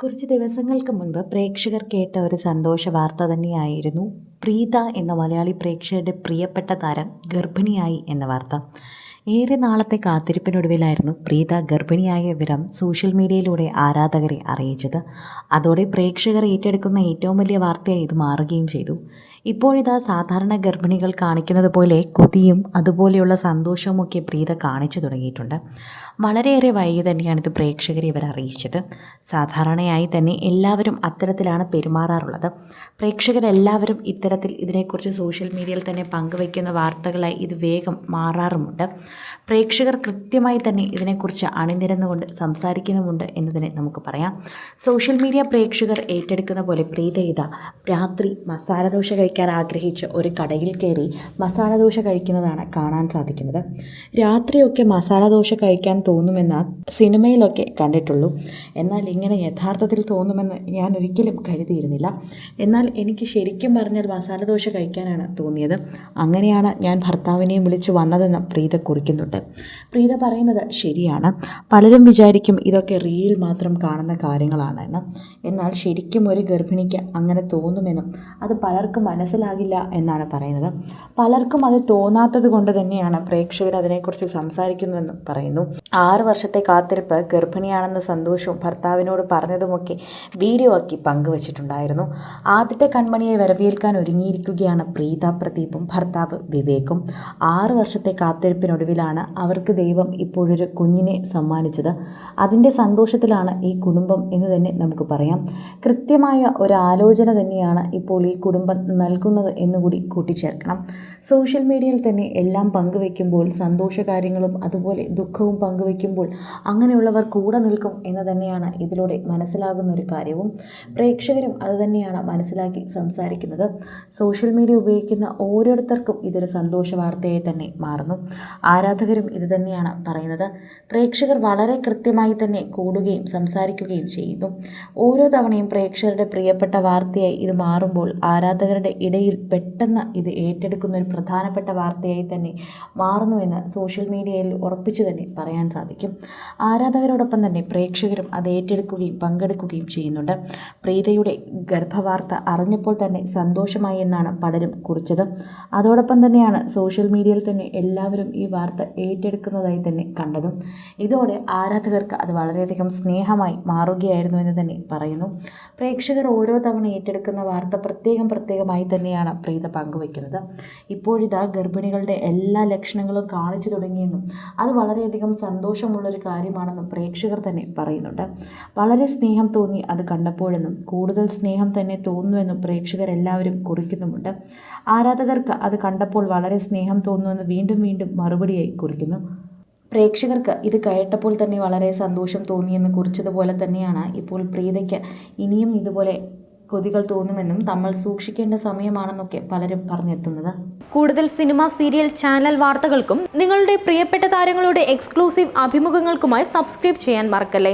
കുറച്ച് ദിവസങ്ങൾക്ക് മുൻപ് പ്രേക്ഷകർ കേട്ട ഒരു സന്തോഷ വാർത്ത തന്നെയായിരുന്നു പ്രീത എന്ന മലയാളി പ്രേക്ഷകരുടെ പ്രിയപ്പെട്ട താരം ഗർഭിണിയായി എന്ന വാർത്ത. ഏറെ നാളത്തെ കാത്തിരിപ്പിനൊടുവിലായിരുന്നു പ്രീത ഗർഭിണിയായ വിവരം സോഷ്യൽ മീഡിയയിലൂടെ ആരാധകരെ അറിയിച്ചത്. അതോടെ പ്രേക്ഷകർ ഏറ്റെടുക്കുന്ന ഏറ്റവും വലിയ വാർത്തയായി ഇത് മാറുകയും ചെയ്തു. ഇപ്പോഴിതാ സാധാരണ ഗർഭിണികൾ കാണിക്കുന്നത് പോലെ കൊതിയും അതുപോലെയുള്ള സന്തോഷവുമൊക്കെ പ്രീത കാണിച്ചു തുടങ്ങിയിട്ടുണ്ട്. വളരെയേറെ വൈകി തന്നെയാണ് ഇത് പ്രേക്ഷകരെ ഇവർ അറിയിച്ചത്. സാധാരണയായി തന്നെ എല്ലാവരും അത്തരത്തിലാണ് പെരുമാറാറുള്ളത്. പ്രേക്ഷകരെല്ലാവരും ഇത്തരത്തിൽ ഇതിനെക്കുറിച്ച് സോഷ്യൽ മീഡിയയിൽ തന്നെ പങ്കുവയ്ക്കുന്ന വാർത്തകളായി ഇത് വേഗം മാറാറുമുണ്ട്. പ്രേക്ഷകർ കൃത്യമായി തന്നെ ഇതിനെക്കുറിച്ച് അണിനിരന്നുകൊണ്ട് സംസാരിക്കുന്നുമുണ്ട് എന്നതിനെ നമുക്ക് പറയാം. സോഷ്യൽ മീഡിയ പ്രേക്ഷകർ ഏറ്റെടുക്കുന്ന പോലെ പ്രീത ഇതാ രാത്രി മസാലദോശ കഴിക്കാൻ ആഗ്രഹിച്ച ഒരു കടയിൽ കയറി മസാലദോശ കഴിക്കുന്നതാണ് കാണാൻ സാധിക്കുന്നത്. രാത്രിയൊക്കെ മസാലദോശ കഴിക്കാൻ തോന്നുമെന്ന് സിനിമയിലൊക്കെ കണ്ടിട്ടുള്ളൂ. എന്നാൽ ഇങ്ങനെ യഥാർത്ഥത്തിൽ തോന്നുമെന്ന് ഞാൻ ഒരിക്കലും കരുതിയിരുന്നില്ല. എന്നാൽ എനിക്ക് ശരിക്കും പറഞ്ഞാൽ മസാലദോശ കഴിക്കാനാണ് തോന്നിയത്. അങ്ങനെയാണ് ഞാൻ ഭർത്താവിനെയും വിളിച്ചു വന്നതെന്ന് പ്രീത കുറിക്കുന്നുണ്ട്. പ്രീത പറയുന്നത് ശരിയാണ്. പലരും വിചാരിക്കും ഇതൊക്കെ റീലിൽ മാത്രം കാണുന്ന കാര്യങ്ങളാണെന്ന്. എന്നാൽ ശരിക്കും ഒരു ഗർഭിണിക്ക് അങ്ങനെ തോന്നുമെന്നും അത് പലർക്കും മനസ്സിലാകില്ല എന്നാണ് പറയുന്നത്. പലർക്കും അത് തോന്നാത്തത് കൊണ്ട് തന്നെയാണ് പ്രേക്ഷകർ അതിനെക്കുറിച്ച് സംസാരിക്കുന്നതെന്നും പറയുന്നു. 6 വർഷത്തെ കാത്തിരിപ്പ്, ഗർഭിണിയാണെന്ന സന്തോഷവും ഭർത്താവിനോട് പറഞ്ഞതുമൊക്കെ വീഡിയോ ആക്കി പങ്കുവച്ചിട്ടുണ്ടായിരുന്നു. ആദ്യത്തെ കൺമണിയെ വരവേൽക്കാൻ ഒരുങ്ങിയിരിക്കുകയാണ് പ്രീത പ്രദീപും ഭർത്താവ് വിവേകും. 6 വർഷത്തെ കാത്തിരിപ്പിനൊടുവിലാണ് അവർക്ക് ദൈവം ഇപ്പോഴൊരു കുഞ്ഞിനെ സമ്മാനിച്ചത്. അതിൻ്റെ സന്തോഷത്തിലാണ് ഈ കുടുംബം എന്ന് തന്നെ നമുക്ക് പറയാം. കൃത്യമായ ഒരു ആലോചന തന്നെയാണ് ഇപ്പോൾ ഈ കുടുംബം നൽകുന്നത് എന്നുകൂടി കൂട്ടിച്ചേർക്കണം. സോഷ്യൽ മീഡിയയിൽ തന്നെ എല്ലാം പങ്കുവയ്ക്കുമ്പോൾ, സന്തോഷകാര്യങ്ങളും അതുപോലെ ദുഃഖവും പങ്കുവയ്ക്കുമ്പോൾ അങ്ങനെയുള്ളവർ കൂടെ നിൽക്കും എന്ന് തന്നെയാണ് ഇതിലൂടെ മനസ്സിലാകുന്ന ഒരു കാര്യവും. പ്രേക്ഷകരും അത് തന്നെയാണ് മനസ്സിലാക്കി സംസാരിക്കുന്നത്. സോഷ്യൽ മീഡിയ ഉപയോഗിക്കുന്ന ഓരോരുത്തർക്കും ഇതൊരു സന്തോഷ വാർത്തയായി തന്നെ മാറുന്നു. ആരാധകരും ഇത് തന്നെയാണ് പറയുന്നത്. പ്രേക്ഷകർ വളരെ കൃത്യമായി തന്നെ കൂടുകയും സംസാരിക്കുകയും ചെയ്യുന്നു. ഓരോ തവണയും പ്രേക്ഷകരുടെ പ്രിയപ്പെട്ട വാർത്തയായി ഇത് മാറുമ്പോൾ ആരാധകരുടെ ഇടയിൽ പെട്ടെന്ന് ഇത് ഏറ്റെടുക്കുന്ന ഒരു പ്രധാനപ്പെട്ട വാർത്തയായി തന്നെ മാറുന്നുവെന്ന് സോഷ്യൽ മീഡിയയിൽ ഉറപ്പിച്ചു തന്നെ പറയാൻ സാധിക്കും. ആരാധകരോടൊപ്പം തന്നെ പ്രേക്ഷകരും അത് ഏറ്റെടുക്കുകയും പങ്കെടുക്കുകയും ചെയ്യുന്നുണ്ട്. പ്രീതയുടെ ഗർഭവാർത്ത അറിഞ്ഞപ്പോൾ തന്നെ സന്തോഷമായി എന്നാണ് പലരും കുറിച്ചത്. അതോടൊപ്പം തന്നെയാണ് സോഷ്യൽ മീഡിയയിൽ തന്നെ എല്ലാവരും ഈ വാർത്ത ഏറ്റെടുക്കുന്നതായി തന്നെ കണ്ടതും. ഇതോടെ ആരാധകർക്ക് അത് വളരെയധികം സ്നേഹമായി മാറുകയായിരുന്നു എന്ന് തന്നെ പറയുന്നു. പ്രേക്ഷകർ ഓരോ തവണ ഏറ്റെടുക്കുന്ന വാർത്ത പ്രത്യേകമായി തന്നെയാണ് പ്രീത പങ്കുവയ്ക്കുന്നത്. ഇപ്പോഴിതാ ഗർഭിണികളുടെ എല്ലാ ലക്ഷണങ്ങളും കാണിച്ചു തുടങ്ങിയെന്നും അത് വളരെയധികം സന്തോഷമുള്ളൊരു കാര്യമാണെന്നും പ്രേക്ഷകർ തന്നെ പറയുന്നുണ്ട്. വളരെ സ്നേഹം തോന്നി അത് കണ്ടപ്പോഴെന്നും കൂടുതൽ സ്നേഹം തന്നെ തോന്നുന്നുവെന്നും പ്രേക്ഷകരെല്ലാവരും കുറിക്കുന്നുമുണ്ട്. ആരാധകർക്ക് അത് കണ്ടപ്പോൾ വളരെ സ്നേഹം തോന്നുന്നുവെന്ന് വീണ്ടും മറുപടിയായി കുറിക്കുന്നു. പ്രേക്ഷകർക്ക് ഇത് കേട്ടപ്പോൾ തന്നെ വളരെ സന്തോഷം തോന്നിയെന്ന് കുറിച്ചതുപോലെ തന്നെയാണ് ഇപ്പോൾ പ്രീതയ്ക്ക് ഇനിയും ഇതുപോലെ കൊതികൾ തോന്നുമെന്നും നമ്മൾ സൂക്ഷിക്കേണ്ട സമയമാണെന്നൊക്കെ പലരും പറഞ്ഞെത്തുന്നത്. കൂടുതൽ സിനിമ, സീരിയൽ, ചാനൽ വാർത്തകൾക്കും നിങ്ങളുടെ പ്രിയപ്പെട്ട താരങ്ങളുടെ എക്സ്ക്ലൂസീവ് അഭിമുഖങ്ങൾക്കുമായി സബ്സ്ക്രൈബ് ചെയ്യാൻ മറക്കല്ലേ.